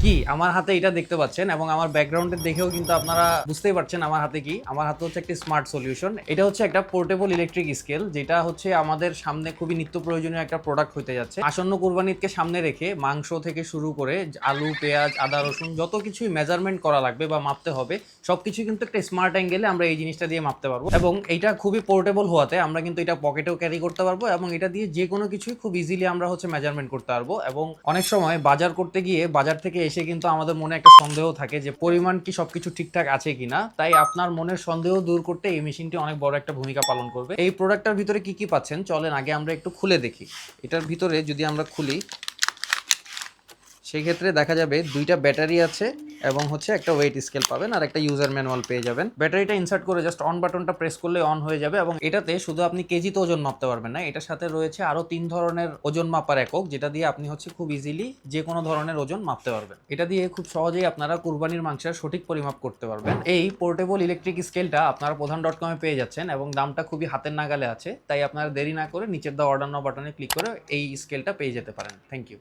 কি আমার হাতে এটা দেখতে পাচ্ছেন এবং আমার ব্যাকগ্রাউন্ডে দেখেও কিন্তু আপনারা বুঝতেই পারছেন আমার হাতে কি। আমার হাতে হচ্ছে একটি স্মার্ট সলিউশন। এটা হচ্ছে একটা পোর্টেবল ইলেকট্রিক স্কেল, যেটা হচ্ছে আমাদের সামনে খুবই নিত্য প্রয়োজনীয় একটা প্রোডাক্ট হতে যাচ্ছে। আসন্ন কুরবানি ঈদকে সামনে রেখে মাংস থেকে শুরু করে আলু, পেঁয়াজ, আদা, রসুন যত কিছুই মেজারমেন্ট করা লাগবে বা মাপতে হবে সবকিছু কিন্তু একটা স্মার্ট অ্যাঙ্গেলে আমরা এই জিনিসটা দিয়ে মাপতে পারবো। এবং এটা খুবই পোর্টেবল হওয়াতে আমরা কিন্তু এটা পকেটেও ক্যারি করতে পারবো এবং এটা দিয়ে যে কোনো কিছুই খুব ইজিলি আমরা হচ্ছে মেজারমেন্ট করতে পারবো। এবং অনেক সময় বাজার করতে গিয়ে বাজার থেকে এসে কিন্তু আমাদের মনে একটা সন্দেহ থাকে যে পরিমাণ কি সবকিছু ঠিকঠাক আছে কিনা। তাই আপনার মনের সন্দেহ দূর করতে এই মেশিনটি অনেক বড় একটা ভূমিকা পালন করবে। এই প্রোডাক্টটার ভিতরে কি কি পাচ্ছেন চলেন আগে আমরা একটু খুলে দেখি। এটার ভিতরে যদি আমরা খুলি সেই ক্ষেত্রে দেখা যাবে দুইটা ব্যাটারি আছে এবং হচ্ছে একটা ওয়েট স্কেল পাবেন আর একটা ইউজার ম্যানুয়াল পেয়ে যাবেন। ব্যাটারিটা ইনসার্ট করে জাস্ট অন বাটনটা প্রেস করলে অন হয়ে যাবে এবং এটাতে শুধু আপনি কেজিতে ওজন মাপতে পারবেন না, এটার সাথে রয়েছে আরো 3 ধরনের ওজন মাপার একক, যেটা দিয়ে আপনি হচ্ছে খুব ইজিলি যে কোনো ধরনের ওজন মাপতে পারবেন। এটা দিয়ে খুব সহজেই আপনারা কুরবানির মাংসের সঠিক পরিমাপ করতে পারবেন। এই পোর্টেবল ইলেকট্রিক স্কেলটা আপনারা প্রধান.com-এ পেয়ে যাচ্ছেন এবং দামটা খুবই হাতের নাগালে আছে। তাই আপনারা দেরি না করে নিচের দেওয়া অর্ডার নাও বাটনে ক্লিক করে এই স্কেলটা পেয়ে যেতে পারেন। Thank you.